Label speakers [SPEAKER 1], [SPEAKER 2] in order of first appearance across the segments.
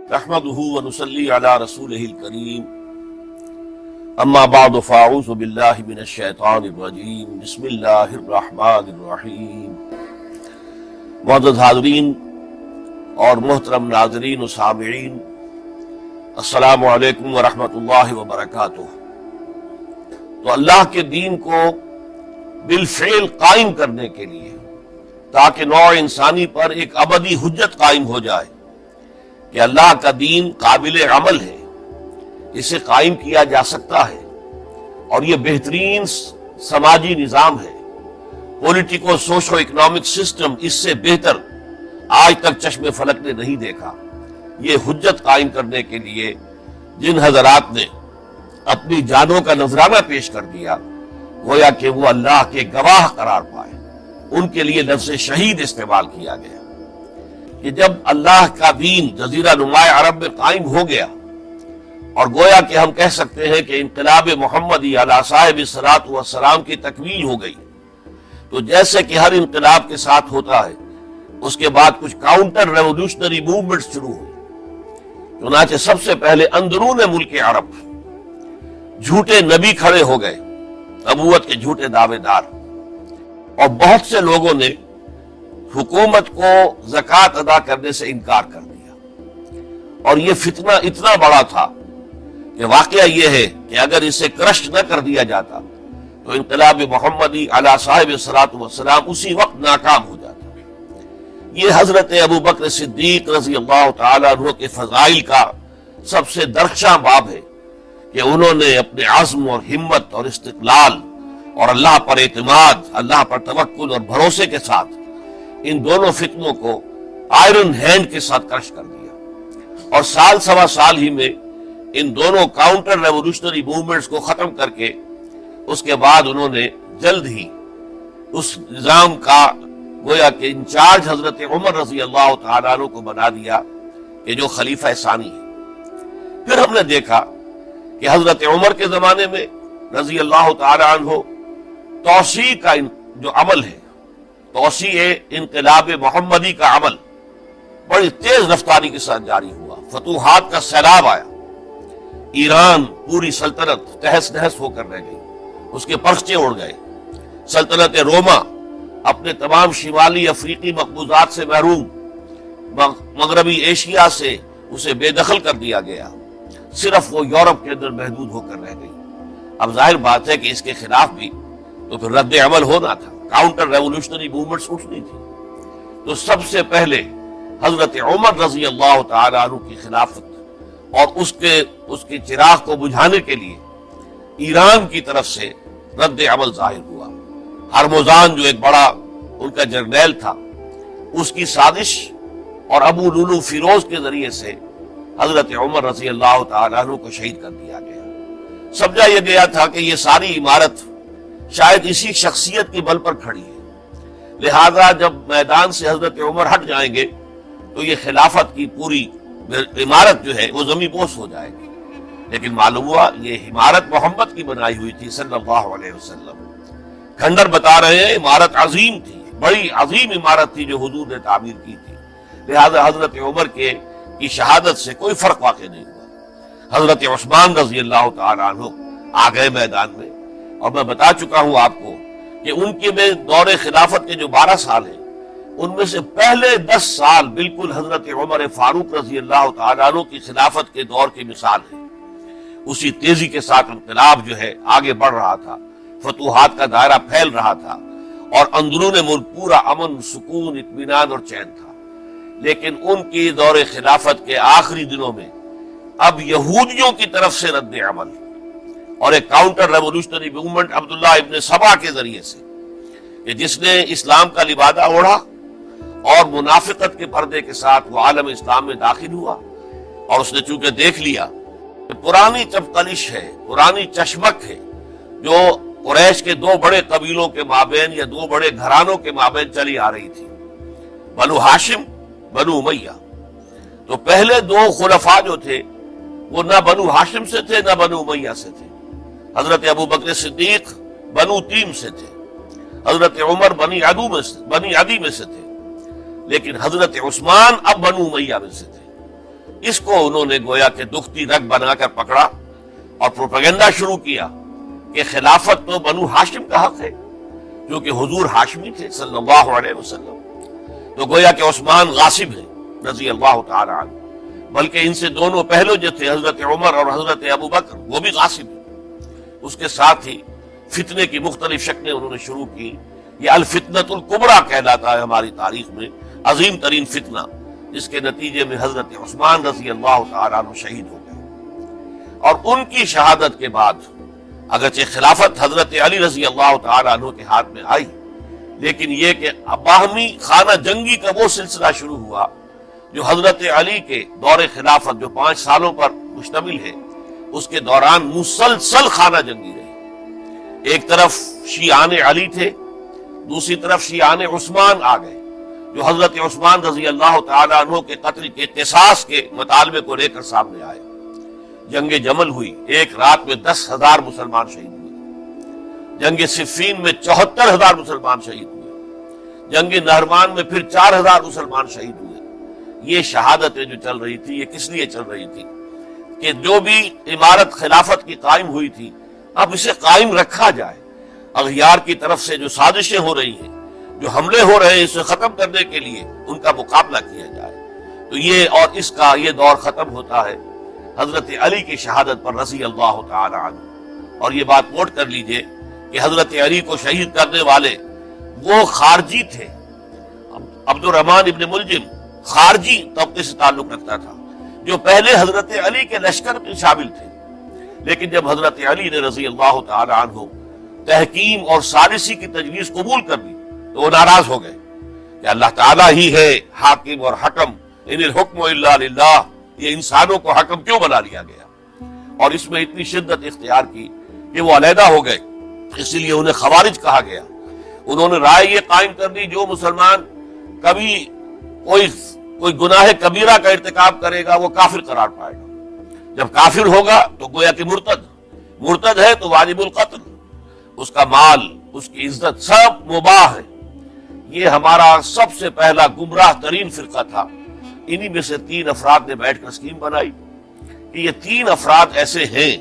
[SPEAKER 1] نحمده ونصلي على رسوله الكريم اما بعد فاعوذ بالله من الشیطان الرجیم بسم اللہ الرحمن الرحیم۔ معزز حاضرین اور محترم ناظرین و سامعین، السلام علیکم ورحمۃ اللہ وبرکاتہ۔ تو اللہ کے دین کو بالفعل قائم کرنے کے لیے، تاکہ نوع انسانی پر ایک ابدی حجت قائم ہو جائے کہ اللہ کا دین قابل عمل ہے، اسے قائم کیا جا سکتا ہے، اور یہ بہترین سماجی نظام ہے، پولیٹیکو سوشو اکنامک سسٹم اس سے بہتر آج تک چشم فلک نے نہیں دیکھا۔ یہ حجت قائم کرنے کے لیے جن حضرات نے اپنی جانوں کا نذرانہ پیش کر دیا، گویا کہ وہ اللہ کے گواہ قرار پائے، ان کے لیے لفظ شہید استعمال کیا گیا کہ جب اللہ کا دین جزیرہ نماء عرب میں قائم ہو گیا، اور گویا کہ ہم کہہ سکتے ہیں کہ انقلاب محمدی علی صاحب الصلاۃ والسلام کی تکمیل ہو گئی، تو جیسے کہ ہر انقلاب کے ساتھ ہوتا ہے، اس کے بعد کچھ کاؤنٹر ریولوشنری موومنٹ شروع ہوئی۔ چنانچہ سب سے پہلے اندرون ملک عرب جھوٹے نبی کھڑے ہو گئے، نبوت کے جھوٹے دعوے دار، اور بہت سے لوگوں نے حکومت کو زکوٰۃ ادا کرنے سے انکار کر دیا، اور یہ فتنہ اتنا بڑا تھا کہ واقعہ یہ ہے کہ اگر اسے کرش نہ کر دیا جاتا تو انقلاب محمدی علی صاحب الصلاۃ والسلام اسی وقت ناکام ہو جاتا۔ یہ حضرت ابو بکر صدیق رضی اللہ تعالیٰ عنہ کے فضائل کا سب سے درخشاں باب ہے کہ انہوں نے اپنے عزم اور ہمت اور استقلال اور اللہ پر اعتماد، اللہ پر توکل اور بھروسے کے ساتھ ان دونوں فتنوں کو آئرن ہینڈ کے ساتھ کرش کر دیا، اور سال سوا سال ہی میں ان دونوں کاؤنٹر ریولوشنری موومنٹس کو ختم کر کے اس کے بعد انہوں نے جلد ہی اس نظام کا گویا کہ انچارج حضرت عمر رضی اللہ تعالیٰ عنہ کو بنا دیا کہ جو خلیفہ ثانی ہے۔ پھر ہم نے دیکھا کہ حضرت عمر کے زمانے میں رضی اللہ تعالیٰ عنہ توسیع کا جو عمل ہے، توسیع انقلاب محمدی کا عمل بڑی تیز رفتاری کے ساتھ جاری ہوا، فتوحات کا سیلاب آیا، ایران پوری سلطنت تہس نہس ہو کر رہ گئی، اس کے پرچے اڑ گئے، سلطنت روما اپنے تمام شمالی افریقی مقبوضات سے محروم، مغربی ایشیا سے اسے بے دخل کر دیا گیا، صرف وہ یورپ کے اندر محدود ہو کر رہ گئی۔ اب ظاہر بات ہے کہ اس کے خلاف بھی تو پھر رد عمل ہونا تھا، کاؤنٹر ریولوشنری موومنٹس اٹھنی تھی۔ تو سب سے پہلے حضرت عمر رضی اللہ تعالیٰ عنہ کی خلافت اور اس کے چراغ کو بجھانے کے لیے ایران کی طرف سے رد عمل ظاہر ہوا۔ ہرموزان جو ایک بڑا ان کا جرنیل تھا، اس کی سازش اور ابو لولو فیروز کے ذریعے سے حضرت عمر رضی اللہ تعالیٰ عنہ کو شہید کر دیا گیا۔ سمجھا یہ گیا تھا کہ یہ ساری عمارت شاید اسی شخصیت کی بل پر کھڑی ہے، لہذا جب میدان سے حضرت عمر ہٹ جائیں گے تو یہ خلافت کی پوری عمارت جو ہے وہ زمین بوس ہو جائے گی۔ لیکن معلوم ہوا یہ عمارت محمد کی بنائی ہوئی تھی صلی اللہ علیہ وسلم۔ کھنڈر بتا رہے ہیں عمارت عظیم تھی، بڑی عظیم عمارت تھی جو حضور نے تعمیر کی تھی، لہذا حضرت عمر کی شہادت سے کوئی فرق واقع نہیں ہوا۔ حضرت عثمان رضی اللہ تعالیٰ عنہ آ گئے میدان میں، اور میں بتا چکا ہوں آپ کو کہ ان کے میں دور خلافت کے جو 12 سال ہیں، ان میں سے پہلے 10 سال بالکل حضرت عمر فاروق رضی اللہ تعالیٰ عنہ کی خلافت کے دور کی مثال ہے۔ اسی تیزی کے ساتھ انقلاب جو ہے آگے بڑھ رہا تھا، فتوحات کا دائرہ پھیل رہا تھا، اور اندرون ملک پورا امن، سکون، اطمینان اور چین تھا۔ لیکن ان کی دور خلافت کے آخری دنوں میں اب یہودیوں کی طرف سے رد عمل اور ایک کاؤنٹر ریولوشنری موومنٹ عبداللہ ابن سبا کے ذریعے سے، کہ جس نے اسلام کا لبادہ اوڑھا اور منافقت کے پردے کے ساتھ وہ عالم اسلام میں داخل ہوا، اور اس نے چونکہ دیکھ لیا کہ پرانی چپقلش ہے، پرانی چشمک ہے جو قریش کے 2 بڑے قبیلوں کے مابین یا 2 بڑے گھرانوں کے مابین چلی آ رہی تھی، بنو ہاشم، بنو امیہ۔ تو پہلے 2 خلفاء جو تھے وہ نہ بنو ہاشم سے تھے نہ بنو امیہ سے تھے۔ حضرت ابو بکر صدیق بنو تیم سے تھے، حضرت عمر بنی عدی میں سے تھے، لیکن حضرت عثمان اب بنو امیہ میں سے تھے۔ اس کو انہوں نے گویا کہ دکھتی رگ بنا کر پکڑا اور پروپیگنڈا شروع کیا کہ خلافت تو بنو ہاشم کا حق ہے، کیونکہ حضور ہاشمی تھے صلی اللہ علیہ وسلم، تو گویا کہ عثمان غاصب ہے رضی اللہ تعالی عنہ، بلکہ ان سے دونوں پہلو جو تھے حضرت عمر اور حضرت ابو بکر وہ بھی غاصب ہیں۔ اس کے ساتھ ہی فتنے کی مختلف شکلیں انہوں نے شروع کی۔ یہ الفتنۃ الکبریٰ کہلاتا ہے ہماری تاریخ میں، عظیم ترین فتنہ، جس کے نتیجے میں حضرت عثمان رضی اللہ تعالیٰ عنہ شہید ہو گئے۔ اور ان کی شہادت کے بعد اگرچہ خلافت حضرت علی رضی اللہ تعالیٰ عنہ کے ہاتھ میں آئی، لیکن یہ کہ باہمی خانہ جنگی کا وہ سلسلہ شروع ہوا جو حضرت علی کے دور خلافت جو 5 سالوں پر مشتمل ہے، اس کے دوران مسلسل خانہ جنگی رہی۔ ایک طرف شیعان علی تھے، دوسری طرف شیعان عثمان آ گئے، جو حضرت عثمان رضی اللہ تعالیٰ عنہ کے قتل کے قصاص کے مطالبے کو لے کر سامنے آئے۔ جنگ جمل ہوئی، ایک رات میں 10,000 مسلمان شہید ہوئے۔ جنگ صفین میں 74,000 مسلمان شہید ہوئے۔ جنگ نہروان میں پھر 4,000 مسلمان شہید ہوئے۔ یہ شہادتیں جو چل رہی تھی، یہ کس لیے چل رہی تھی کہ جو بھی عمارت خلافت کی قائم ہوئی تھی، اب اسے قائم رکھا جائے، اغیار کی طرف سے جو سازشیں ہو رہی ہیں، جو حملے ہو رہے ہیں، اسے ختم کرنے کے لیے ان کا مقابلہ کیا جائے۔ تو یہ اور اس کا یہ دور ختم ہوتا ہے حضرت علی کی شہادت پر رضی اللہ تعالی عنہ۔ اور یہ بات نوٹ کر لیجئے کہ حضرت علی کو شہید کرنے والے وہ خارجی تھے۔ عبد الرحمن ابن ملجم خارجی طبقے سے تعلق رکھتا تھا، جو پہلے حضرت علی کے لشکر میں شامل تھے، لیکن جب حضرت علی نے رضی اللہ تعالی عنہ تحکیم اور ثالثی کی تجویز قبول کر لی تو وہ ناراض ہو گئے کہ اللہ تعالیٰ ہی ہے حاکم اور حکم، ان الحکم الا للہ، یہ انسانوں کو حکم کیوں بنا لیا گیا؟ اور اس میں اتنی شدت اختیار کی کہ وہ علیحدہ ہو گئے، اس لیے انہیں خوارج کہا گیا۔ انہوں نے رائے یہ قائم کر دی جو مسلمان کبھی کوئی گناہ کبیرہ کا ارتکاب کرے گا وہ کافر قرار پائے گا، جب کافر ہوگا تو گویا کہ مرتد ہے تو واجب القتل، اس کا مال، اس کی عزت سب مباح ہے۔ یہ ہمارا سب سے پہلا گمراہ ترین فرقہ تھا۔ انہی میں سے 3 افراد نے بیٹھ کر اسکیم بنائی کہ یہ 3 افراد ایسے ہیں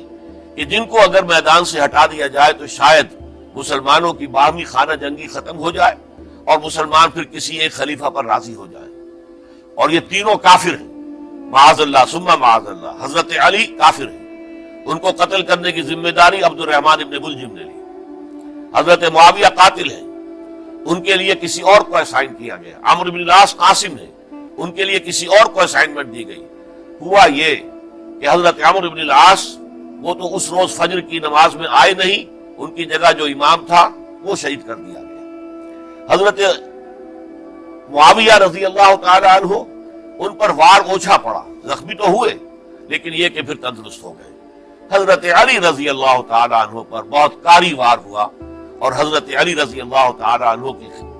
[SPEAKER 1] کہ جن کو اگر میدان سے ہٹا دیا جائے تو شاید مسلمانوں کی باہمی خانہ جنگی ختم ہو جائے اور مسلمان پھر کسی ایک خلیفہ پر راضی ہو جائے۔ اور یہ تینوں کافر ہیں، معاذ اللہ ثم معاذ اللہ۔ حضرت علی کافر ہیں، ان کو قتل کرنے کی ذمہ داری عبد الرحمن ابن ملجم نے لی۔ حضرت معاویہ قاتل ہیں، ان کے لیے کسی اور کو اسائن کیا گیا۔ عمرو بن العاص قاسم ہیں، ان کے لیے کسی اور کو اسائنمنٹ دی گئی۔ ہوا یہ کہ حضرت عمرو بن العاص وہ تو اس روز فجر کی نماز میں آئے نہیں، ان کی جگہ جو امام تھا وہ شہید کر دیا گیا۔ حضرت معاویہ رضی اللہ تعالی عنہ ان پر وار اوچھا پڑا، زخمی تو ہوئے لیکن یہ کہ پھر تندرست ہو گئے۔ حضرت علی رضی اللہ تعالی عنہ پر بہت کاری وار ہوا اور حضرت علی رضی اللہ تعالی عنہ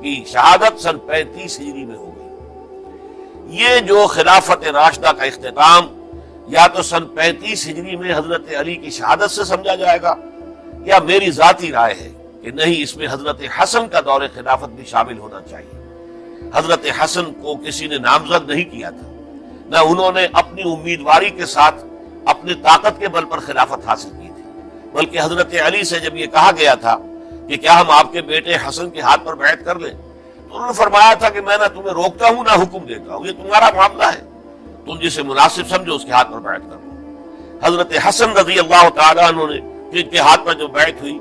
[SPEAKER 1] کی شہادت سن 35 ہجری میں ہو گئی۔ یہ جو خلافت راشدہ کا اختتام یا تو سن 35 ہجری میں حضرت علی کی شہادت سے سمجھا جائے گا، یا میری ذاتی رائے ہے کہ نہیں، اس میں حضرت حسن کا دور خلافت بھی شامل ہونا چاہیے۔ حضرت حسن کو کسی نے نامزد نہیں کیا تھا، نہ انہوں نے اپنی امیدواری کے ساتھ اپنی طاقت کے بل پر خلافت حاصل کی تھی، بلکہ حضرت علی سے جب یہ کہا گیا تھا کہ کیا ہم آپ کے بیٹے حسن کے ہاتھ پر بیعت کر لیں، تو انہوں نے فرمایا تھا کہ میں نہ تمہیں روکتا ہوں نہ حکم دیتا ہوں، یہ تمہارا معاملہ ہے، تم جسے مناسب سمجھو اس کے ہاتھ پر بیعت کر لو۔ حضرت حسن رضی اللہ تعالیٰ عنہ نے جن کے ہاتھ پر جو بیعت ہوئی،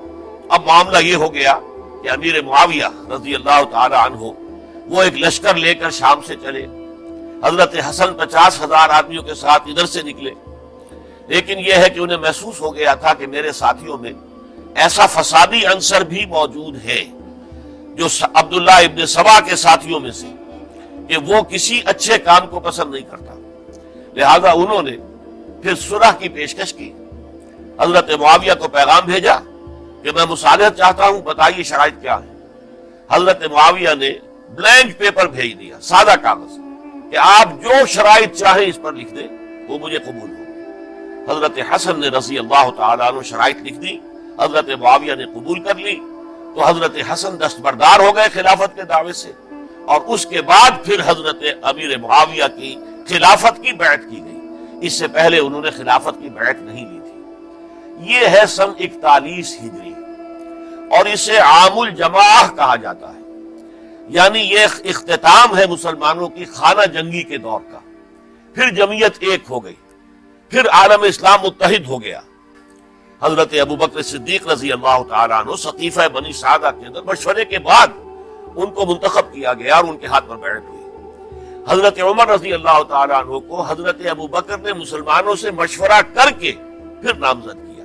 [SPEAKER 1] اب معاملہ یہ ہو گیا کہ امیر معاویہ رضی اللہ تعالیٰ عنہ وہ ایک لشکر لے کر شام سے چلے۔ حضرت حسن 50,000 آدمیوں کے ساتھ ادھر سے نکلے، لیکن یہ ہے کہ انہیں محسوس ہو گیا تھا کہ میرے ساتھیوں میں ایسا فسادی عنصر بھی موجود ہے جو عبداللہ ابن سبا کے ساتھیوں میں سے، کہ وہ کسی اچھے کام کو پسند نہیں کرتا، لہذا انہوں نے پھر صلح کی پیشکش کی۔ حضرت معاویہ کو پیغام بھیجا کہ میں مصالحت چاہتا ہوں، بتائیے شرائط کیا ہے۔ حضرت معاویہ نے بلینک پیپر بھیج دیا، سادہ کاغذ، کہ آپ جو شرائط چاہیں اس پر لکھ دیں، وہ مجھے قبول ہو۔ حضرت حسن نے رضی اللہ تعالیٰ عنہ شرائط لکھ دی، حضرت معاویہ نے قبول کر لی، تو حضرت حسن دستبردار ہو گئے خلافت کے دعوے سے، اور اس کے بعد پھر حضرت امیر معاویہ کی خلافت کی بیعت کی گئی۔ اس سے پہلے انہوں نے خلافت کی بیعت نہیں لی تھی۔ یہ ہے سن 41 ہجری، اور اسے عام الجماع کہا جاتا ہے، یعنی یہ اختتام ہے مسلمانوں کی خانہ جنگی کے دور کا۔ پھر جمعیت ایک ہو گئی، پھر عالم اسلام متحد ہو گیا۔ حضرت ابوبکر صدیق رضی اللہ تعالیٰ عنہ سقیفہ بنی سعدہ کے اندر مشورے کے بعد ان کو منتخب کیا گیا اور ان کے ہاتھ پر بیعت ہوئی۔ حضرت عمر رضی اللہ تعالیٰ عنہ کو حضرت ابوبکر نے مسلمانوں سے مشورہ کر کے پھر نامزد کیا۔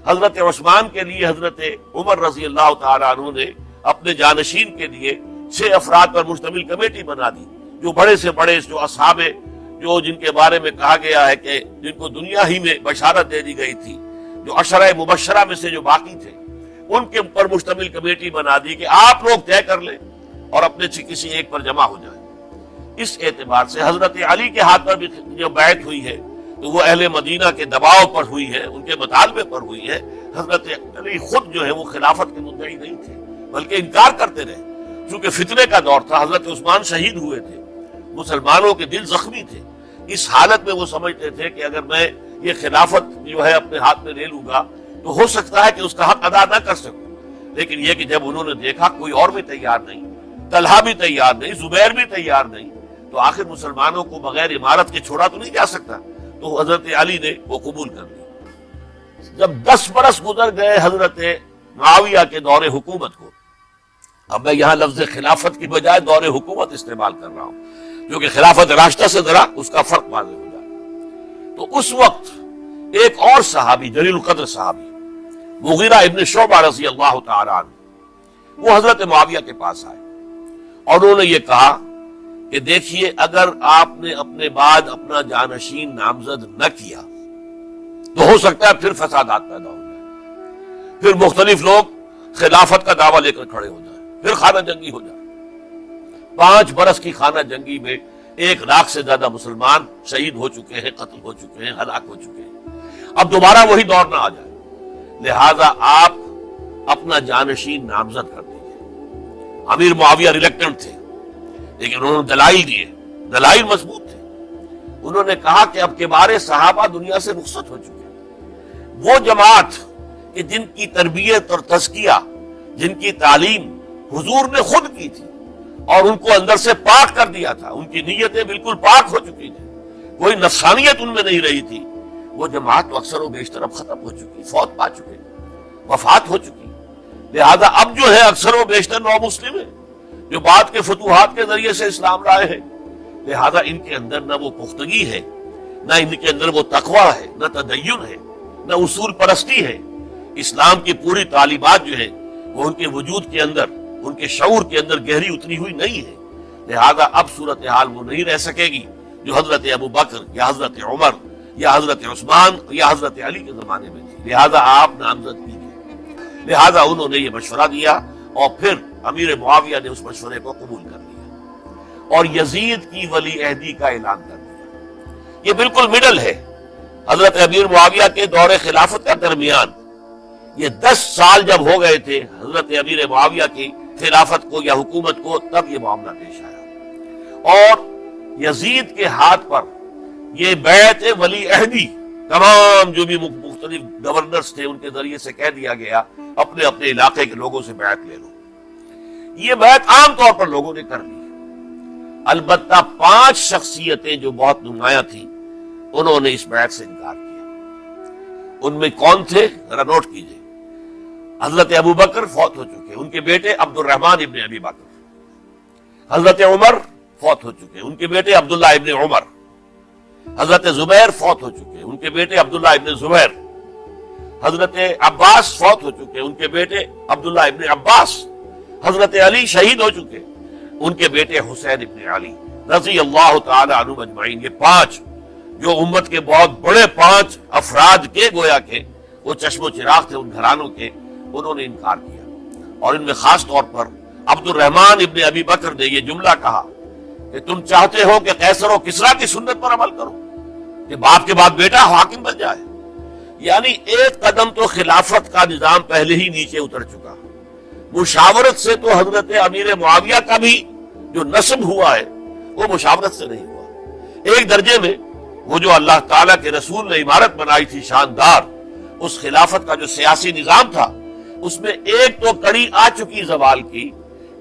[SPEAKER 1] حضرت عثمان کے لیے حضرت عمر رضی اللہ تعالیٰ عنہ نے اپنے جانشین کے لیے 6 افراد پر مشتمل کمیٹی بنا دی، جو بڑے سے بڑے جو اصحاب جو جن کے بارے میں کہا گیا ہے کہ جن کو دنیا ہی میں بشارت دے دی گئی تھی، جو عشرہ مبشرہ میں سے جو باقی تھے، ان کے اوپر مشتمل کمیٹی بنا دی کہ آپ لوگ طے کر لیں اور اپنے سے کسی ایک پر جمع ہو جائیں۔ اس اعتبار سے حضرت علی کے ہاتھ پر بھی جو بیعت ہوئی ہے تو وہ اہل مدینہ کے دباؤ پر ہوئی ہے، ان کے مطالبے پر ہوئی ہے۔ حضرت علی خود جو ہے وہ خلافت کے مدعی نہیں تھے، بلکہ انکار کرتے رہے، چونکہ فتنے کا دور تھا۔ حضرت عثمان شہید ہوئے تھے، مسلمانوں کے دل زخمی تھے۔ اس حالت میں وہ سمجھتے تھے کہ اگر میں یہ خلافت جو ہے اپنے ہاتھ میں لے لوں گا تو ہو سکتا ہے کہ اس کا حق ادا نہ کر سکوں، لیکن یہ کہ جب انہوں نے دیکھا کوئی اور بھی تیار نہیں، طلحہ بھی تیار نہیں، زبیر بھی تیار نہیں، تو آخر مسلمانوں کو بغیر امارت کے چھوڑا تو نہیں جا سکتا، تو حضرت علی نے وہ قبول کر لی۔ جب 10 برس گزر گئے حضرت معاویہ کے دور حکومت کو، اب میں یہاں لفظ خلافت کی بجائے دور حکومت استعمال کر رہا ہوں، کیونکہ خلافت راشدہ سے ذرا اس کا فرق واضح ہو جائے۔ تو اس وقت ایک اور صحابی، جلیل القدر صحابی مغیرہ ابن شعبہ رضی اللہ تعالیٰ عنہ، وہ حضرت معاویہ کے پاس آئے اور انہوں نے یہ کہا کہ دیکھیے، اگر آپ نے اپنے بعد اپنا جانشین نامزد نہ کیا تو ہو سکتا ہے پھر فسادات پیدا ہو جائیں، پھر مختلف لوگ خلافت کا دعویٰ لے کر کھڑے ہو جائیں، پھر خانہ جنگی ہو جائے۔ 5 برس کی خانہ جنگی میں 1 لاکھ سے زیادہ مسلمان شہید ہو چکے ہیں، قتل ہو چکے ہیں، ہلاک ہو چکے ہیں۔ اب دوبارہ وہی دور نہ آ جائے، لہذا آپ اپنا جانشین نامزد کر دیجیے۔ امیر معاویہ ریلیکٹنٹ تھے، لیکن انہوں نے دلائل دیے، دلائل مضبوط تھے۔ انہوں نے کہا کہ اب کبار صحابہ دنیا سے رخصت ہو چکے ہیں، وہ جماعت کہ جن کی تربیت اور تزکیہ، جن کی تعلیم حضور نے خود کی تھی اور ان کو اندر سے پاک کر دیا تھا، ان کی نیتیں بالکل پاک ہو چکی تھی، کوئی نفسانیت ان میں نہیں رہی تھی، وہ جماعت تو اکثر و بیشتر اب ختم ہو چکی، فوت پا چکے، وفات ہو چکی۔ لہذا اب جو ہے اکثر و بیشتر نو مسلم ہیں، جو بعد کے فتوحات کے ذریعے سے اسلام لائے ہیں، لہذا ان کے اندر نہ وہ پختگی ہے، نہ ان کے اندر وہ تقویٰ ہے، نہ تدین ہے، نہ اصول پرستی ہے۔ اسلام کی پوری تعلیمات جو ہے وہ ان کے وجود کے اندر، ان کے شعور کے اندر گہری اتری ہوئی نہیں ہے۔ لہذا اب صورتحال وہ نہیں رہ سکے گی جو حضرت ابوبکر یا حضرت عمر یا حضرت عثمان یا حضرت علی کے زمانے میں تھی، لہذا آپ نامزد کیجیے۔ لہذا انہوں نے یہ مشورہ دیا اور پھر امیر معاویہ نے اس مشورے کو قبول کر لیا اور یزید کی ولی عہدی کا اعلان کر دیا۔ یہ بالکل مڈل ہے، حضرت امیر معاویہ کے دور خلافت کا درمیان، یہ 10 سال جب ہو گئے تھے حضرت امیر معاویہ کی خلافت کو یا حکومت کو، تب یہ معاملہ پیش آیا اور یزید کے ہاتھ پر یہ بیعت ولی عہدی تمام جو بھی مختلف گورنرز تھے ان کے ذریعے سے کہہ دیا گیا اپنے اپنے علاقے کے لوگوں سے بیعت لے لو۔ یہ بیعت عام طور پر لوگوں نے کر لی، البتہ 5 شخصیتیں جو بہت نمایاں تھیں انہوں نے اس بیعت سے انکار کیا۔ ان میں کون تھے ذرا نوٹ کیجئے۔ حضرت ابوبکر فوت ہو چکے، ان کے بیٹے عبد الرحمن ابن ابی بکر۔ حضرت عمر فوت ہو چکے، ان کے بیٹے عبداللہ ابن عمر۔ حضرت زبیر فوت ہو چکے، ان کے بیٹے عبداللہ ابن زبیر۔ حضرت عباس فوت ہو چکے، ان کے بیٹے عبداللہ ابن عباس۔ حضرت علی شہید ہو چکے، ان کے بیٹے حسین ابن علی رضی اللہ تعالی عنہ اجمعین۔ یہ 5 جو امت کے بہت بڑے 5 افراد کے گویا کے وہ چشم و چراغ تھے ان گھرانوں کے، انہوں نے انکار کیا۔ اور ان میں خاص طور پر عبد الرحمن ابن ابی بکر نے یہ جملہ کہا کہ تم چاہتے ہو کہ قیصر و کسریٰ کی سنت پر عمل کرو، کہ باپ کے بعد بیٹا حاکم بن جائے۔ یعنی ایک قدم تو خلافت کا نظام پہلے ہی نیچے اتر چکا۔ مشاورت سے تو حضرت امیر معاویہ کا بھی جو نسب ہوا ہے وہ مشاورت سے نہیں ہوا۔ ایک درجے میں وہ جو اللہ تعالیٰ کے رسول نے عمارت بنائی تھی شاندار، اس خلافت کا جو سیاسی نظام تھا، اس میں ایک تو کڑی آ چکی زوال کی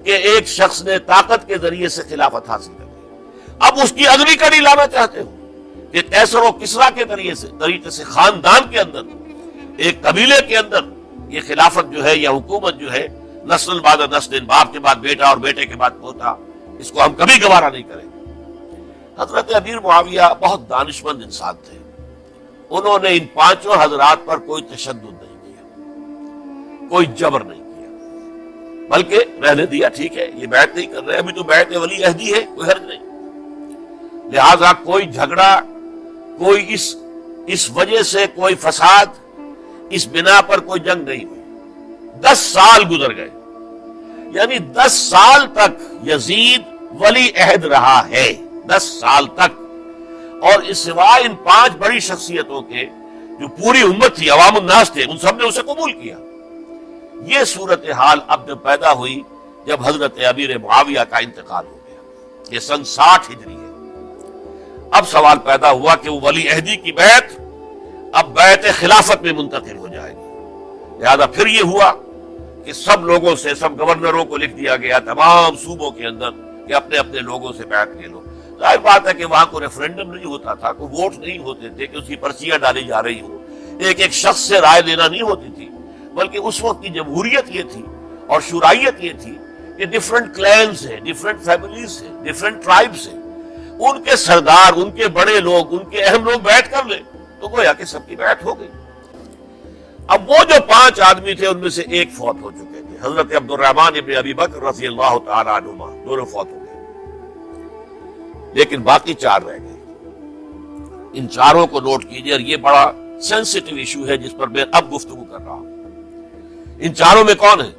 [SPEAKER 1] کہ ایک شخص نے طاقت کے ذریعے سے خلافت حاصل کر لی۔ اب اس کی اگلی کڑی لانا چاہتے ہو کہ قیصر و کسریٰ کے طریقے سے خاندان کے اندر، ایک قبیلے کے اندر یہ خلافت جو ہے یا حکومت جو ہے نسل بعد نسل، باپ کے بعد بیٹا اور بیٹے کے بعد پوتا، اس کو ہم کبھی گوارا نہیں کریں گے۔ حضرت امیر معاویہ بہت دانشمند انسان تھے، انہوں نے ان پانچوں حضرات پر کوئی تشدد نہیں کیا، کوئی جبر نہیں کیا، بلکہ رہنے دیا، ٹھیک ہے یہ بیعت نہیں کر رہے، ابھی تو بیعت ولی عہدی ہے، کوئی حرج نہیں، لہذا کوئی جھگڑا، کوئی اس وجہ سے کوئی فساد، اس بنا پر کوئی جنگ نہیں ہوئی۔ 10 سال گزر گئے، یعنی 10 سال تک یزید ولی عہد رہا ہے، 10 سال تک، اور اس سوائے ان 5 بڑی شخصیتوں کے جو پوری امت تھی، عوام الناس تھے، ان سب نے اسے قبول کیا۔ یہ صورتحال اب جب پیدا ہوئی جب حضرت امیر معاویہ کا انتقال ہو گیا، یہ سن 60 ہجری ہے، اب سوال پیدا ہوا کہ وہ ولی عہدی کی بیعت اب بیعت خلافت میں منتقل ہو جائے گی۔ لہذا پھر یہ ہوا کہ سب لوگوں سے، سب گورنروں کو لکھ دیا گیا تمام صوبوں کے اندر کہ اپنے اپنے لوگوں سے بیعت لے لو۔ ظاہر بات ہے کہ وہاں کوئی ریفرنڈم نہیں ہوتا تھا، کوئی ووٹ نہیں ہوتے تھے کہ اس کی پرچیاں ڈالی جا رہی ہوں، ایک شخص سے رائے لینا نہیں ہوتی تھی، بلکہ اس وقت کی جمہوریت یہ تھی اور شورائیت یہ تھی کہ ڈیفرنٹ کلینز ہیں، ڈیفرنٹ فیملیز ہیں، ڈیفرنٹ ٹرائبز ہیں، ان کے سردار، ان کے بڑے لوگ، ان کے اہم لوگ بیعت کر لیں تو گویا کہ سب کی بیعت ہو گئی۔ اب وہ جو 5 آدمی تھے ان میں سے ایک فوت ہو چکے تھے، حضرت عبد الرحمن ابن ابی بکر رضی اللہ تعالی عنہما، دونوں فوت ہو گئے، لیکن باقی 4 رہ گئے۔ ان 4 کو نوٹ کیجئے، اور یہ بڑا سینسٹیو ایشو ہے جس پر میں اب گفتگو کر رہا ہوں۔ ان 4 میں کون ہیں؟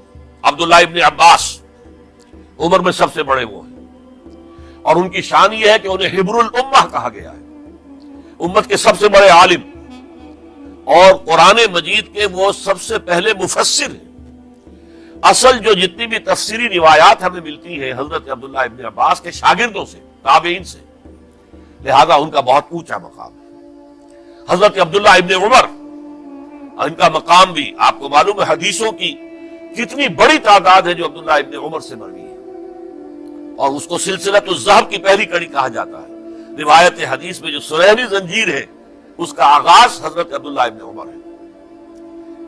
[SPEAKER 1] عبداللہ ابن عباس، عمر میں سب سے بڑے وہ ہیں، اور ان کی شان یہ ہے کہ انہیں حبر الامہ کہا گیا ہے، امت کے سب سے بڑے عالم، اور قرآن مجید کے وہ سب سے پہلے مفسر ہیں۔ اصل جو جتنی بھی تفسیری روایات ہمیں ملتی ہیں حضرت عبداللہ ابن عباس کے شاگردوں سے، تابعین سے، لہذا ان کا بہت اونچا مقام ہے۔ حضرت عبداللہ ابن عمر، ان کا مقام بھی آپ کو معلوم ہے، حدیثوں کی کتنی بڑی تعداد ہے جو عبداللہ ابن عمر سے مروی ہے، اور اس کو سلسلۃ الذہب کی پہلی کڑی کہا جاتا ہے۔ روایت حدیث میں جو سنہری زنجیر ہے اس کا آغاز حضرت عبداللہ ابن عمر ہے۔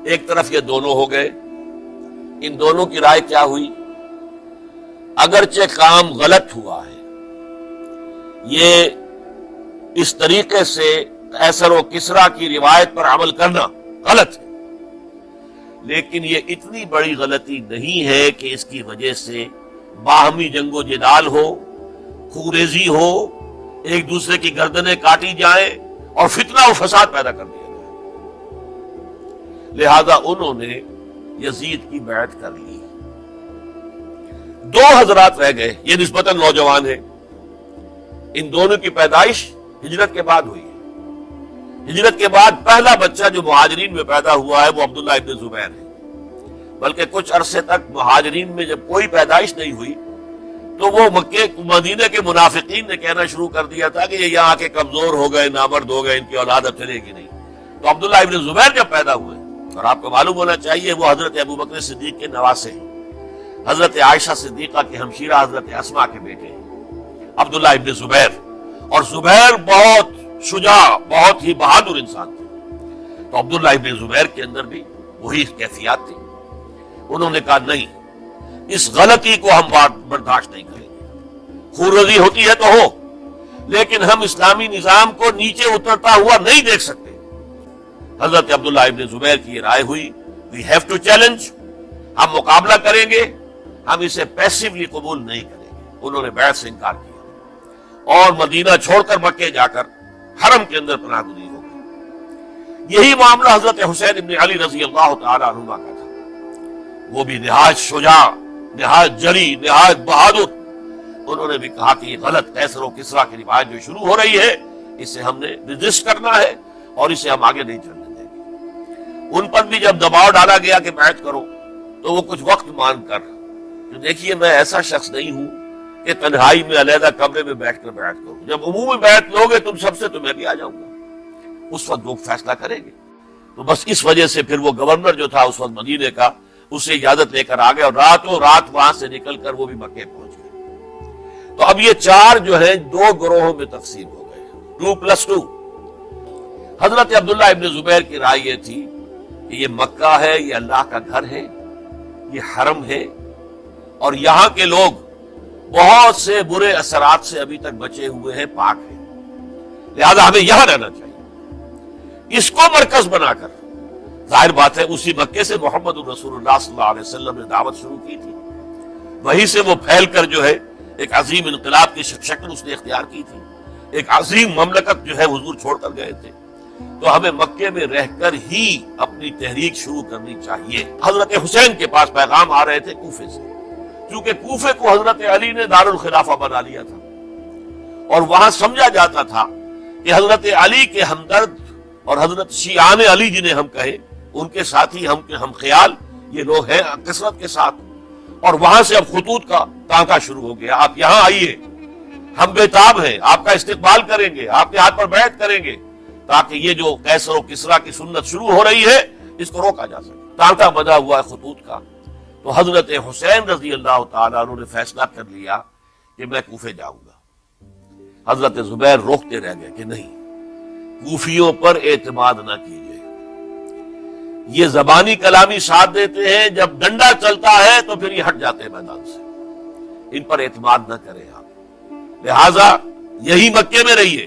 [SPEAKER 1] ایک طرف یہ دونوں ہو گئے، ان دونوں کی رائے کیا ہوئی؟ اگرچہ کام غلط ہوا ہے، یہ اس طریقے سے قیصر و کسریٰ کی روایت پر عمل کرنا غلط ہے، لیکن یہ اتنی بڑی غلطی نہیں ہے کہ اس کی وجہ سے باہمی جنگ و جدال ہو، خوریزی ہو، ایک دوسرے کی گردنیں کاٹی جائیں اور فتنہ و فساد پیدا کر دیا جائے۔ لہذا انہوں نے یزید کی بیعت کر لی۔ 2 حضرات رہ گئے، یہ نسبتاً نوجوان ہیں، ان دونوں کی پیدائش ہجرت کے بعد ہوئی ہے۔ ہجرت کے بعد پہلا بچہ جو مہاجرین میں پیدا ہوا ہے وہ عبداللہ ابن زبیر ہے، بلکہ کچھ عرصے تک مہاجرین میں جب کوئی پیدائش نہیں ہوئی تو وہ مکے مدینے کے منافقین نے کہنا شروع کر دیا تھا کہ یہ یہاں کے کمزور ہو گئے، نامرد ہو گئے، ان کی اولاد اب چلے گی نہیں۔ تو عبداللہ ابن زبیر جب پیدا ہوئے، اور آپ کو معلوم ہونا چاہیے وہ حضرت ابو بکر صدیق کے نواسے ہیں، حضرت عائشہ صدیقہ کے ہمشیرہ حضرت اسماء کے بیٹے ہیں عبداللہ ابن زبیر، اور زبیر بہت شجاع، بہت ہی بہادر انسان تھے۔ تو عبداللہ ابن زبیر کے اندر بھی وہی کیفیات تھی۔ انہوں نے کہا نہیں، اس غلطی کو ہم برداشت نہیں کریں گے، خورزی ہوتی ہے تو ہو، لیکن ہم اسلامی نظام کو نیچے اترتا ہوا نہیں دیکھ سکتے۔ حضرت عبداللہ ابن زبیر کی رائے ہوئی we have to challenge، ہم مقابلہ کریں گے، ہم اسے پیسیولی قبول نہیں کریں گے۔ انہوں نے بیعت سے انکار کیا اور مدینہ چھوڑ کر مکے جا کر حرم کے اندر پناہ گزین ہو گئے۔ یہی معاملہ حضرت حسین ابن علی رضی اللہ تعالی عنہما کا تھا، وہ بھی نہایت شجاع، نہایت جری، نہایت بہادر۔ انہوں نے بھی کہا کہ یہ غلط قیصر و کسریٰ کی روایت جو شروع ہو رہی ہے اسے ہم نے ریزسٹ کرنا ہے اور اسے ہم آگے نہیں چلنے دیں گے۔ ان پر بھی جب دباؤ ڈالا گیا کہ بیعت کرو تو وہ کچھ وقت مان کر، کہ دیکھیے میں ایسا شخص نہیں ہوں کہ تنہائی میں علیحدہ کمرے میں بیٹھ کر بیعت کرو، جب عمومی بیعت لوگے تم سب سے تو میں بھی آ جاؤں گا، اس وقت لوگ فیصلہ کریں گے۔ تو بس اس وجہ سے پھر وہ گورنر جو تھا اس وقت مدینے کا، اس سے اجازت لے کر آ گئے اور راتوں رات وہاں سے نکل کر وہ بھی مکے پہنچ گئے۔ تو اب یہ چار جو ہیں دو گروہوں میں تقسیم ہو گئے، 2+2۔ حضرت عبداللہ ابن زبیر کی رائے یہ تھی کہ یہ مکہ ہے، یہ اللہ کا گھر ہے، یہ حرم ہے، اور یہاں کے لوگ بہت سے برے اثرات سے ابھی تک بچے ہوئے ہیں، پاک ہیں، لہذا ہمیں یہاں رہنا چاہیے۔ اس کو مرکز بنا کر ظاہر بات ہے اسی مکے سے محمد رسول اللہ صلی اللہ علیہ وسلم نے دعوت شروع کی تھی، وہیں سے وہ پھیل کر جو ہے ایک عظیم انقلاب کی شکل اس نے اختیار کی تھی، ایک عظیم مملکت جو ہے حضور چھوڑ کر گئے تھے۔ تو ہمیں مکے میں رہ کر ہی اپنی تحریک شروع کرنی چاہیے۔ حضرت حسین کے پاس پیغام آ رہے تھے کوفے سے، کیونکہ کوفے کو حضرت علی نے دارالخلافہ بنا لیا تھا، اور وہاں سمجھا جاتا تھا کہ حضرت علی کے ہمدرد اور حضرت شیعان علی جنہیں ہم کہیں، ان کے ساتھی ہم خیال یہ لوگ ہیں کثرت کے ساتھ، اور وہاں سے اب خطوط کا تانکا شروع ہو گیا، آپ یہاں آئیے، ہم بےتاب ہیں، آپ کا استقبال کریں گے، آپ کے ہاتھ پر بیعت کریں گے، تاکہ یہ جو قیصر و کسریٰ کی سنت شروع ہو رہی ہے اس کو روکا جا سکے۔ تانکا بنا ہوا ہے خطوط کا۔ تو حضرت حسین رضی اللہ تعالیٰ عنہ نے فیصلہ کر لیا کہ میں کوفے جاؤں گا۔ حضرت زبیر روکتے رہ گئے کہ نہیں، کوفیوں پر اعتماد نہ کیجیے، یہ زبانی کلامی ساتھ دیتے ہیں، جب ڈنڈا چلتا ہے تو پھر یہ ہٹ جاتے ہیں میدان سے، ان پر اعتماد نہ کریں آپ، لہذا یہی مکے میں رہیے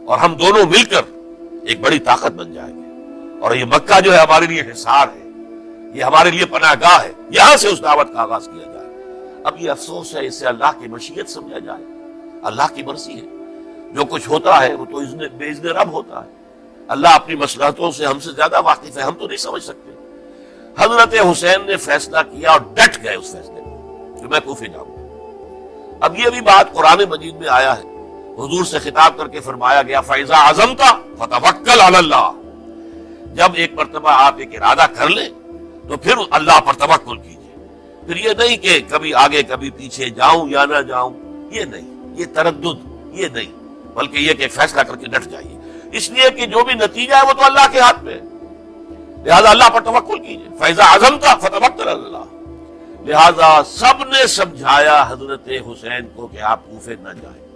[SPEAKER 1] اور ہم دونوں مل کر ایک بڑی طاقت بن جائیں گے، اور یہ مکہ جو ہے ہمارے لیے حصار ہے، یہ ہمارے لیے پناہ گاہ ہے، یہاں سے اس دعوت کا آغاز کیا جائے۔ اب یہ افسوس ہے، اسے اللہ کی مشیت سمجھا جائے، اللہ کی مرضی ہے، جو کچھ ہوتا ہے وہ تو باذن رب ہوتا ہے، اللہ اپنی مصلحتوں سے ہم سے زیادہ واقف ہے، ہم تو نہیں سمجھ سکتے۔ حضرت حسین نے فیصلہ کیا اور ڈٹ گئے اس فیصلے میں کہ میں کوفے جاؤں گا۔ اب یہ بھی بات قرآن مجید میں آیا ہے، حضور سے خطاب کر کے فرمایا گیا فَإِذَا عَزَمْتَ فَتَوَكَّلْ عَلَى اللَّهِ، جب ایک مرتبہ آپ ایک ارادہ کر لیں تو پھر اللہ پر توکل کیجیے، پھر یہ نہیں کہ کبھی آگے کبھی پیچھے جاؤں یا نہ جاؤں، یہ نہیں، یہ تردد یہ نہیں، بلکہ یہ کہ فیصلہ کر کے ڈٹ جائیے، اس لیے کہ جو بھی نتیجہ ہے وہ تو اللہ کے ہاتھ میں ہے، لہذا اللہ پر توکل کیجیے۔ فَإِذَا عَزَمْتَ فَتَوَكَّلْ عَلَى اللَّهِ، لہذا سب نے سمجھایا حضرت حسین کو کہ آپ کوفے نہ جائیں۔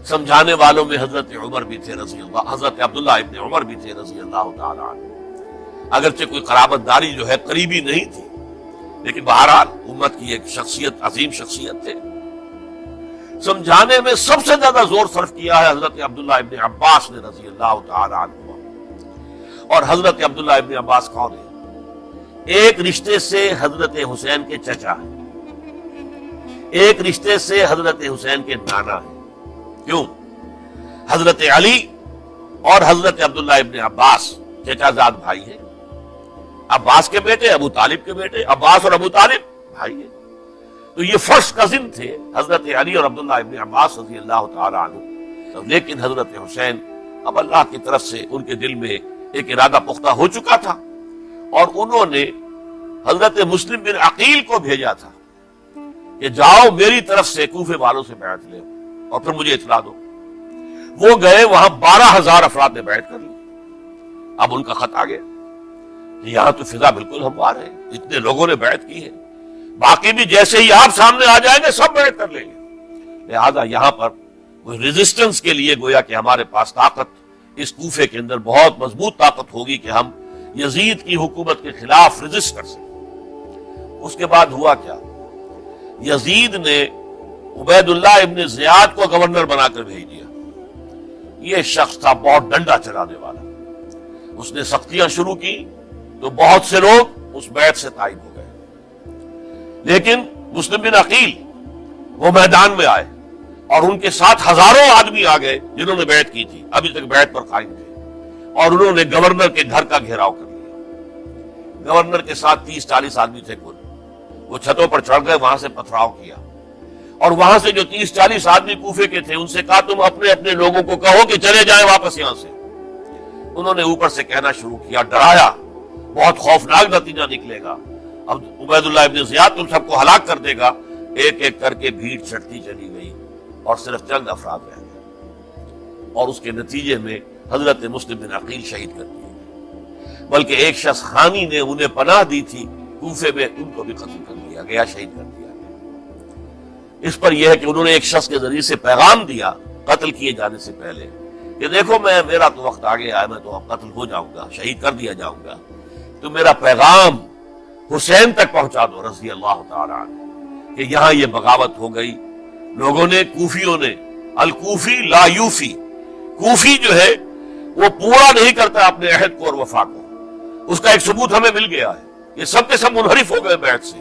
[SPEAKER 1] سمجھانے والوں میں حضرت عمر بھی تھے رضی اللہ، حضرت عبداللہ ابن عمر بھی تھے رضی اللہ تعالی عنہ، اگرچہ کوئی قرابت داری جو ہے قریبی نہیں تھی، لیکن بہرحال امت کی ایک شخصیت، عظیم شخصیت تھے۔ سمجھانے میں سب سے زیادہ زور صرف کیا ہے حضرت عبداللہ ابن عباس نے رضی اللہ تعالی عنہ۔ اور حضرت عبداللہ ابن عباس کون ہے؟ ایک رشتے سے حضرت حسین کے چچا ہیں، ایک رشتے سے حضرت حسین کے نانا ہیں۔ کیوں؟ حضرت علی اور حضرت عبداللہ ابن عباس چچا زاد بھائی ہیں، عباس کے بیٹے، ابو طالب کے بیٹے، عباس اور ابو طالب بھائی ہیں، تو یہ فرسٹ کزن تھے حضرت علی اور عبداللہ ابن عباس رضی اللہ تعالی عنہ۔ لیکن حضرت حسین اب اللہ کی طرف سے ان کے دل میں ایک ارادہ پختہ ہو چکا تھا، اور انہوں نے حضرت مسلم بن عقیل کو بھیجا تھا کہ جاؤ میری طرف سے کوفے والوں سے بیعت لے اور پھر مجھے اطلاع دو۔ وہ گئے، وہاں 12,000 افراد نے بیعت کر لی۔ اب ان کا خط آ گیا کہ یہاں تو فضا بالکل ہموار ہے، اتنے لوگوں نے بیعت کی ہے، باقی بھی جیسے ہی آپ سامنے آ جائیں گے سب بیعت کر لیں گے، لہذا یہاں پر کوئی ریزسٹنس کے لیے گویا کہ ہمارے پاس طاقت اس کوفے کے اندر بہت مضبوط طاقت ہوگی کہ ہم یزید کی حکومت کے خلاف ریزسٹ کر سکیں۔ اس کے بعد ہوا کیا؟ یزید نے عبید اللہ ابن زیاد کو گورنر بنا کر بھیج دیا۔ یہ شخص تھا بہت ڈنڈا چلانے والا، اس نے سختیاں شروع کی تو بہت سے لوگ اس بیعت سے تائب ہو گئے، لیکن مسلم بن عقیل وہ میدان میں آئے اور ان کے ساتھ ہزاروں آدمی آ گئے جنہوں نے بیعت کی تھی، ابھی تک بیعت پر قائم تھے، اور انہوں نے گورنر کے گھر کا گھیراؤ کر لیا۔ گورنر کے ساتھ 30-40 آدمی تھے کل، وہ چھتوں پر چڑھ گئے، وہاں سے پتھراؤ کیا، اور وہاں سے جو 30-40 آدمی کوفے کے تھے ان سے کہا تم اپنے اپنے لوگوں کو کہو کہ چلے جائیں واپس یہاں سے۔ انہوں نے اوپر سے کہنا شروع کیا، ڈرایا، بہت خوفناک نتیجہ نکلے گا، اب عبید اللہ ابن زیاد تم سب کو ہلاک کر دے گا، ایک ایک کر کے بھیڑ چھٹتی چلی گئی اور صرف چند افراد رہ گئے، اور اس کے نتیجے میں حضرت مسلم بن عقیل شہید کر دیے گئے، بلکہ ایک شخص خانی نے انہیں پناہ دی تھی کوفے میں، ان کو بھی قتل کر دیا گیا، شہید کر دیا گیا۔ اس پر یہ ہے کہ انہوں نے ایک شخص کے ذریعے سے پیغام دیا قتل کیے جانے سے پہلے کہ دیکھو میرا تو وقت آگے آیا، میں تو اب قتل ہو جاؤں گا، شہید کر دیا جاؤں گا، تو میرا پیغام حسین تک پہنچا دو رضی اللہ تعالی عنہ کہ یہاں یہ بغاوت ہو گئی۔ لوگوں نے، کوفیوں نے، الکوفی لا یوفی، کوفی جو ہے وہ پورا نہیں کرتا اپنے عہد کو اور وفا کو، اس کا ایک ثبوت ہمیں مل گیا ہے، یہ سب کے سب منحرف ہو گئے بیعت سے،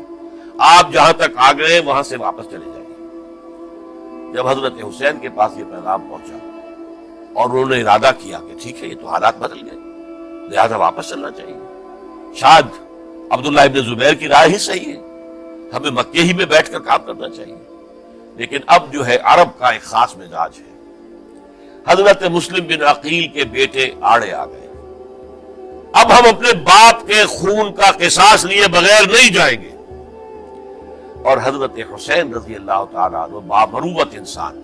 [SPEAKER 1] آپ جہاں تک آ گئے وہاں سے واپس چلے جائیں۔ جب حضرت حسین کے پاس یہ پیغام پہنچا اور انہوں نے ارادہ کیا کہ ٹھیک ہے یہ تو حالات بدل گئے، لہذا واپس چلنا چاہیے، شاید عبداللہ ابن زبیر کی رائے ہی صحیح ہے، ہمیں مکے ہی میں بیٹھ کر کام کرنا چاہیے، لیکن اب جو ہے عرب کا ایک خاص مزاج ہے۔ حضرت مسلم بن عقیل کے بیٹے آڑے آ گئے، اب ہم اپنے باپ کے خون کا قصاص لیے بغیر نہیں جائیں گے، اور حضرت حسین رضی اللہ تعالیٰ عنہ بامروت انسان،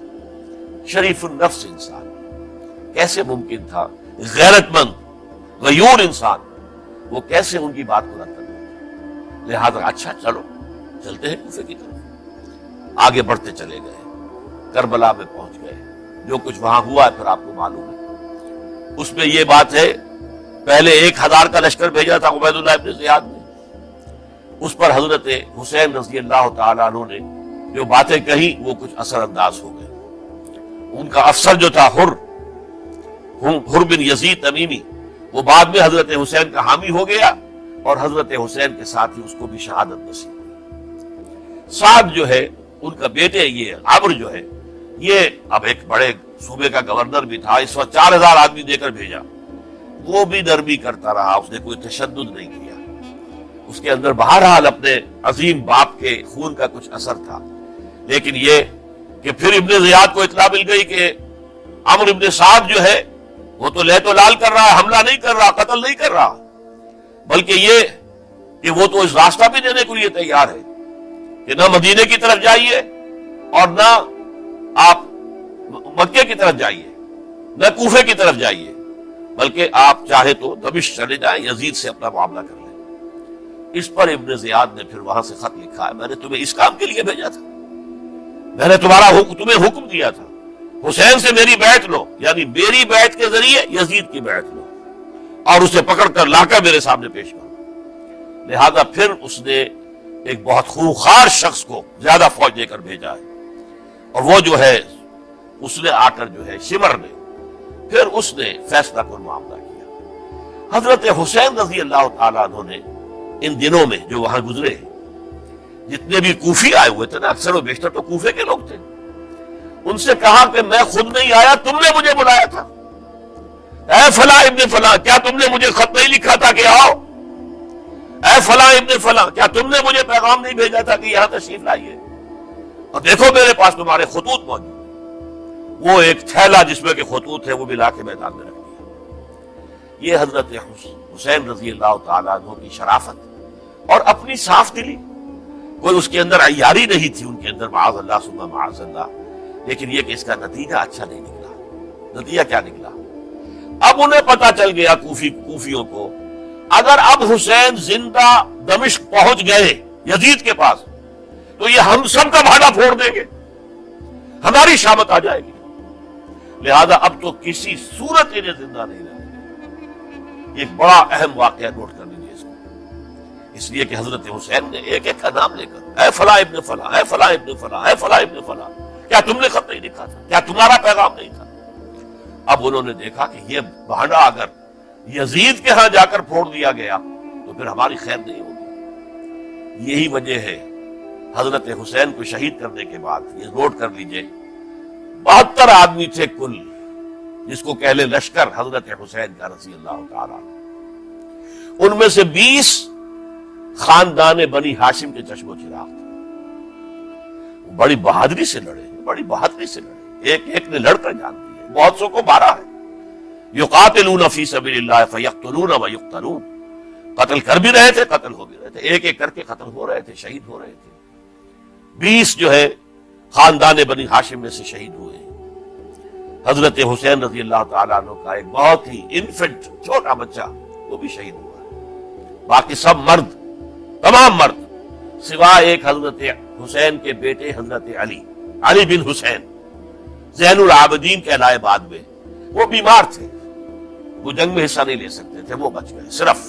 [SPEAKER 1] شریف النفس انسان، کیسے ممکن تھا غیرت مند غیور انسان وہ کیسے ان کی بات کو رد کر دیتا؟ لہذا اچھا چلو چلتے ہیں کوفے کی طرف، آگے بڑھتے چلے گئے، کربلا میں پہنچ گئے، جو کچھ وہاں ہوا ہے پھر آپ کو معلوم ہے۔ اس میں یہ بات ہے پہلے 1000 کا لشکر بھیجا تھا عبید اللہ ابن زیاد نے، اس پر حضرت حسین رضی اللہ تعالیٰ عنہ نے جو باتیں کہیں وہ کچھ اثر انداز ہو گئے۔ ان کا افسر جو تھا حر بن یزید تمیمی، وہ بعد میں حضرت حسین کا حامی ہو گیا، اور حضرت حسین کے ساتھ ہی اس کو بھی شہادت نصیب ہوئی۔ سعد جو ہے ان کا بیٹے، یہ عمر جو ہے، یہ اب ایک بڑے صوبے کا گورنر بھی تھا، اس وقت 4000 آدمی دے کر بھیجا، وہ بھی نرمی کرتا رہا، اس نے کوئی تشدد نہیں کیا، اس کے اندر بہرحال اپنے عظیم باپ کے خون کا کچھ اثر تھا، لیکن یہ کہ پھر ابن زیاد کو اطلاع مل گئی کہ عمر ابن سعد جو ہے وہ تو لے تو لال کر رہا ہے، حملہ نہیں کر رہا، قتل نہیں کر رہا، بلکہ یہ کہ وہ تو اس راستہ بھی دینے کے لیے تیار ہے کہ نہ مدینے کی طرف جائیے اور نہ آپ مکے کی طرف جائیے، نہ کوفے کی طرف جائیے، بلکہ آپ چاہے تو دمشق چلے جائیں، یزید سے اپنا معاملہ کر لیں۔ اس پر ابن زیاد نے پھر وہاں سے خط لکھا ہے، میں نے تمہیں اس کام کے لیے بھیجا تھا، میں نے تمہیں حکم دیا تھا حسین سے میری بیعت لو، یعنی میری بیعت کے ذریعے یزید کی بیعت لو، اور اسے پکڑ کر لا کر میرے سامنے پیش کرو۔ لہذا پھر اس نے ایک بہت خوخار شخص کو زیادہ فوج دے کر بھیجا ہے، اور وہ جو ہے اس نے آ کر جو ہے شمر نے پھر اس نے فیصلہ کن معاملہ کیا۔ حضرت حسین رضی اللہ تعالیٰ عنہ نے ان دنوں میں جو وہاں گزرے، جتنے بھی کوفی آئے ہوئے تھے نا، اکثر و بیشتر تو کوفے کے لوگ تھے، ان سے کہا کہ میں خود نہیں آیا، تم نے مجھے بلایا تھا، اے فلاں ابن فلاں کیا تم نے مجھے خط نہیں لکھا تھا کہ آؤ؟ اے فلاں ابن فلاں کیا تم نے مجھے پیغام نہیں بھیجا تھا کہ یہاں تشریف لائیے؟ اور دیکھو میرے پاس تمہارے خطوط موجود، وہ ایک تھیلا جس میں کہ خطوط ہے وہ بھی لا کے میدان میں رکھ دیا۔ یہ حضرت حسین رضی اللہ تعالیٰ عنہ کی شرافت اور اپنی صاف دلی، کوئی اس کے اندر عیاری نہیں تھی ان کے اندر، معاذ اللہ ثم معاذ اللہ، لیکن یہ کہ اس کا نتیجہ اچھا نہیں نکلا۔ نتیجہ کیا نکلا؟ اب انہیں پتا چل گیا کوفیوں کو، اگر اب حسین زندہ دمشق پہنچ گئے یزید کے پاس تو یہ ہم سب کا بھاڑا پھوڑ دیں گے، ہماری شامت آ جائے گی، لہذا اب تو کسی صورت انہیں زندہ نہیں رہنے گے۔ ایک بڑا اہم واقعہ نوٹ کر لیجیے اس کو، اس لیے کہ حضرت حسین نے ایک ایک کا نام لے کر اے فلاں ابن فلاں، اے فلاں ابن فلاں، اے فلاں ابن فلاں، کیا تم نے خط نہیں لکھا تھا؟ کیا تمہارا پیغام نہیں تھا؟ اب انہوں نے دیکھا کہ یہ بہانہ اگر یزید کے ہاں جا کر پھوڑ دیا گیا تو پھر ہماری خیر نہیں ہوگی۔ یہی وجہ ہے حضرت حسین کو شہید کرنے کے بعد، یہ نوٹ کر لیجئے، 72 آدمی تھے کل، جس کو کہہ لے لشکر حضرت حسین کا رضی اللہ تعالیٰ، ان میں سے 20 خاندان بنی ہاشم کے چشم و چراغ تھے، بڑی بہادری سے لڑے، بڑی بہادری سے لڑے، ایک ایک نے لڑ کر جان دی ہے، بہت سو کو مارا ہے۔ یقاتلون فی سبیل اللہ فیقتلون ویقتلون، قتل کر بھی رہے تھے، قتل ہو بھی رہے تھے، ایک ایک کر کے قتل ہو رہے تھے، شہید ہو رہے تھے۔ 20 جو ہے خاندان بنی ہاشم میں سے شہید ہوئے ہیں۔ حضرت حسین رضی اللہ تعالیٰ عنہ کا ایک بہت ہی انفنٹ چھوٹا بچہ وہ بھی شہید ہوا ہے۔ باقی سب مرد، تمام مرد، سوائے ایک حضرت حسین کے بیٹے حضرت علی بن حسین زین العابدین کہلائے بعد میں، وہ بیمار تھے، وہ جنگ میں حصہ نہیں لے سکتے تھے، وہ بچ گئے صرف۔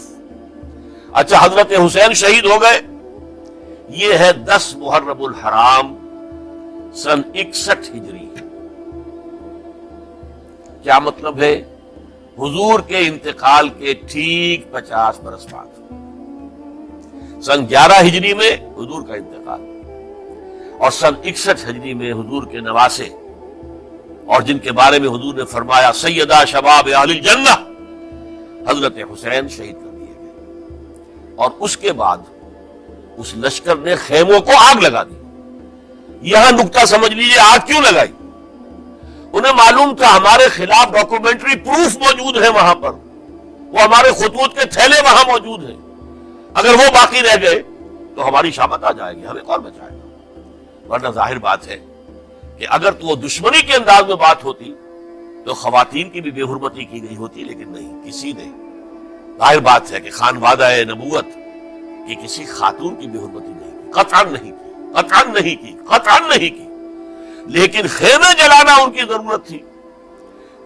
[SPEAKER 1] اچھا، حضرت حسین شہید ہو گئے، یہ ہے 10 محرم الحرام سن 61 ہجری۔ کیا مطلب ہے؟ حضور کے انتقال کے ٹھیک 50 برس بعد، سن 11 ہجری میں حضور کا انتقال، اور سن 61 ہجری میں حضور کے نواسے، اور جن کے بارے میں حضور نے فرمایا سیدہ شباب اہل الجنہ، حضرت حسین شہید کر دیے گئے۔ اور اس کے بعد اس لشکر نے خیموں کو آگ لگا دی۔ یہاں نکتہ سمجھ لیجیے، آگ کیوں لگائی؟ انہیں معلوم تھا ہمارے خلاف ڈاکومنٹری پروف موجود ہے وہاں پر، وہ ہمارے خطوط کے تھیلے وہاں موجود ہیں، اگر وہ باقی رہ گئے تو ہماری شامت آ جائے گی، ہمیں کون بچائے گا؟ ورنہ ظاہر بات ہے کہ اگر تو وہ دشمنی کے انداز میں بات ہوتی تو خواتین کی بھی بے حرمتی کی گئی ہوتی، لیکن نہیں، کسی نے، ظاہر بات ہے کہ خانوادہ نبوت کی کسی خاتون کی بے حرمتی نہیں کی، قطعاً نہیں کی، قطعاً نہیں کی، قطعاً نہیں کی، لیکن خیمے جلانا ان کی ضرورت تھی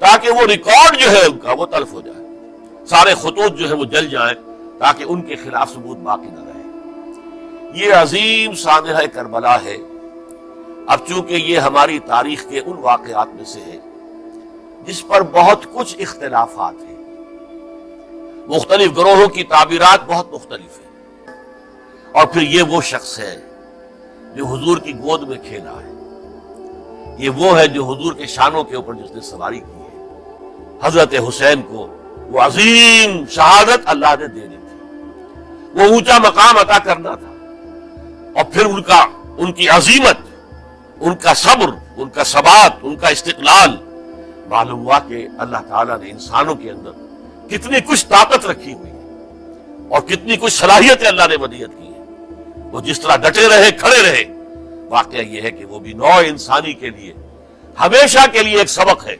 [SPEAKER 1] تاکہ وہ ریکارڈ جو ہے ان کا وہ تلف ہو جائے، سارے خطوط جو ہے وہ جل جائیں تاکہ ان کے خلاف ثبوت باقی نہ رہے۔ یہ عظیم سانحہ کربلا ہے۔ اب چونکہ یہ ہماری تاریخ کے ان واقعات میں سے ہے جس پر بہت کچھ اختلافات ہیں، مختلف گروہوں کی تعبیرات بہت مختلف ہیں، اور پھر یہ وہ شخص ہے جو حضور کی گود میں کھیلا ہے، یہ وہ ہے جو حضور کے شانوں کے اوپر جس نے سواری کی ہے۔ حضرت حسین کو وہ عظیم شہادت اللہ نے دینی تھی، وہ اونچا مقام عطا کرنا تھا، اور پھر ان کی عظیمت، ان کا صبر، ان کا ثبات، ان کا استقلال، معلوم ہوا کہ اللہ تعالیٰ نے انسانوں کے اندر کتنی کچھ طاقت رکھی ہوئی ہے اور کتنی کچھ صلاحیتیں اللہ نے ودیعت کی ہے۔ وہ جس طرح ڈٹے رہے، کھڑے رہے، واقعہ یہ ہے کہ وہ بھی نوع انسانی کے لیے ہمیشہ کے لیے ایک سبق ہے،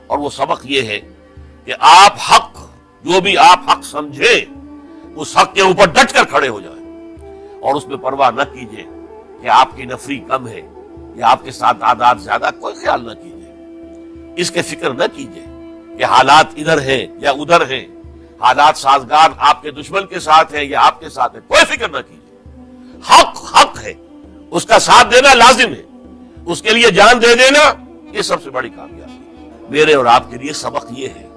[SPEAKER 1] اور وہ سبق یہ ہے کہ آپ حق، جو بھی آپ حق سمجھے، اس حق کے اوپر ڈٹ کر کھڑے ہو جائیں، اور اس میں پرواہ نہ کیجیے کہ آپ کی نفری کم ہے یا آپ کے ساتھ تعداد زیادہ، کوئی خیال نہ کیجیے، اس کے فکر نہ کیجیے کہ حالات ادھر ہیں یا ادھر ہیں، حالات سازگار آپ کے دشمن کے ساتھ ہیں یا آپ کے ساتھ ہیں، کوئی فکر نہ کیجیے۔ حق ہے، اس کا ساتھ دینا لازم ہے، اس کے لیے جان دے دینا یہ سب سے بڑی کامیابی ہے۔ میرے اور آپ کے لیے سبق یہ ہے،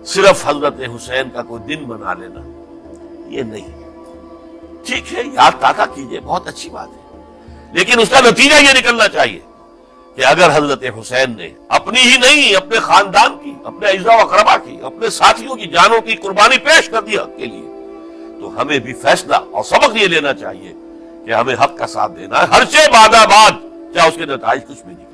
[SPEAKER 1] صرف حضرت حسین کا کوئی دن منا لینا یہ نہیں، ٹھیک ہے، یاد تازہ کیجیے، بہت اچھی بات ہے، لیکن اس کا نتیجہ یہ نکلنا چاہیے کہ اگر حضرت حسین نے اپنی ہی نہیں، اپنے خاندان کی، اپنے اعزاء و اقربا کی، اپنے ساتھیوں کی جانوں کی قربانی پیش کر دی حق کے لیے، تو ہمیں بھی فیصلہ اور سبق یہ لینا چاہیے کہ ہمیں حق کا ساتھ دینا ہے، ہر شے بعد چاہے اس کے نتائج کچھ بھی نہیں۔